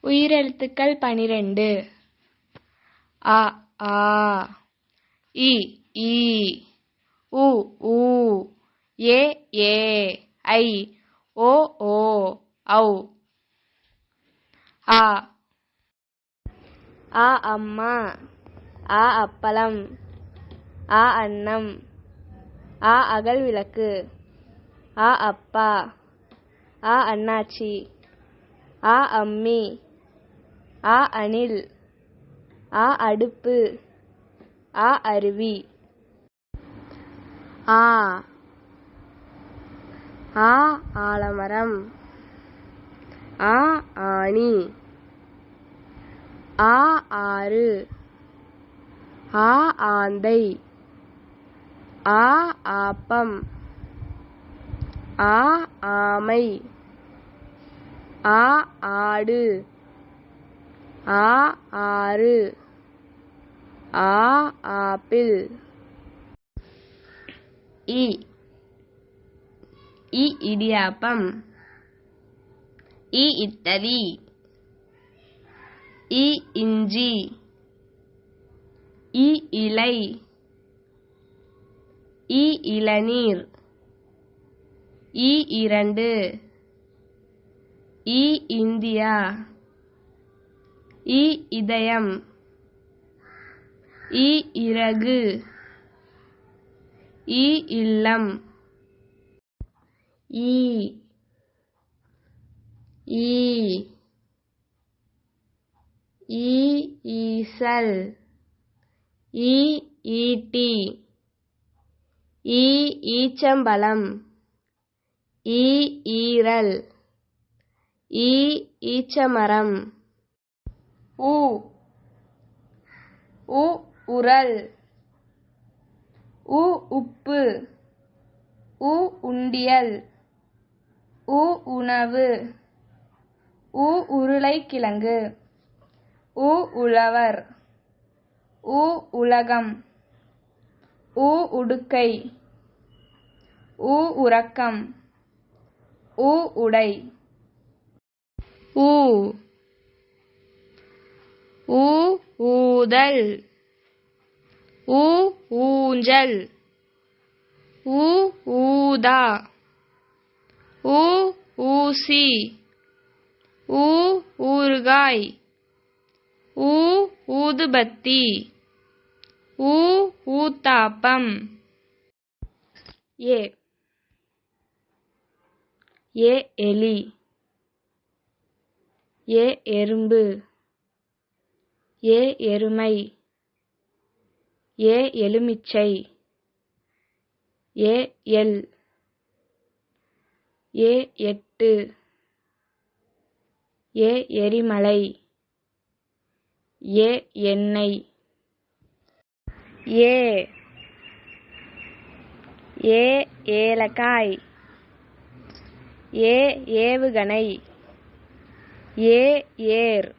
உயிரெழுத்துக்கள் 12. அ ஆ இ ஈ உ ஊ ஏ ஏ ஐ ஓ ஓ ஔ. ஆ அம்மா, அப்பளம், அன்னம், அகல் விளக்கு, அப்பா, அண்ணாச்சி, அம்மி, அணில், அடுப்பு, அருவி. ஆலமரம், ஆணி, ஆறு, ஆந்தை, ஆப்பம், ஆமை, ஆடு, ஆறு, ஆப்பிள். இடியாப்பம், இட்லி, இஞ்சி, இலை, இளநீர், இரண்டு, இந்தியா, இதயம், இறகு, இல்லம். ஈசல், ஈட்டி, ஈச்சம்பழம், ஈரல், ஈச்சமரம். உரல், உப்பு, உண்டியல், உணவு, உருளைக்கிழங்கு, உழவர், உலகம், உடுக்கை, உறக்கம், உடை. ஊதல், ஊஞ்சல், ஊதா, ஊசி, ஊறுகாய், ஊதுபத்தி, ஊத்தாப்பம். எலி, எறும்பு, எருமை, எலுமிச்சை, எள், எட்டு, எரிமலை, எண்ணெய். ஏலக்காய், ஏவுகணை, ஏர்,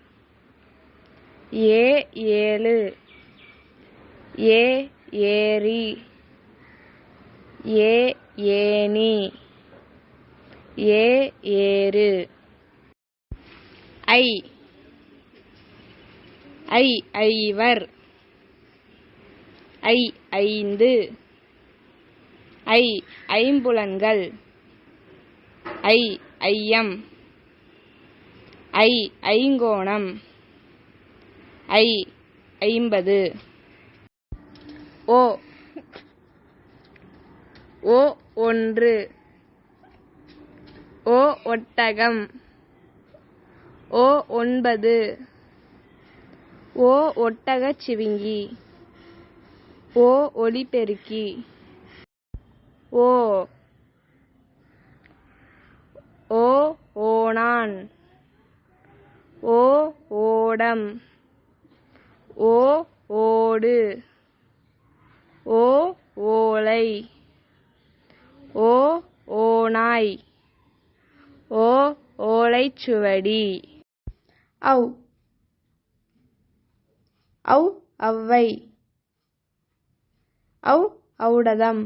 ஏழு, ஏரி, ஏணி, ஏறு. ஐவர், ஐந்து, ஐம்புலன்கள், ஐயம், ஐங்கோணம், 50. ஒன்று, ஒட்டகம், 9, ஒட்டகச்சிவிங்கி, ஒலிபெருக்கி, ஓணான், ஓடம், ஓடு, ஓலை, ஓநாய், ஓலைச்சுவடி. ஔவை, ஔடதம்,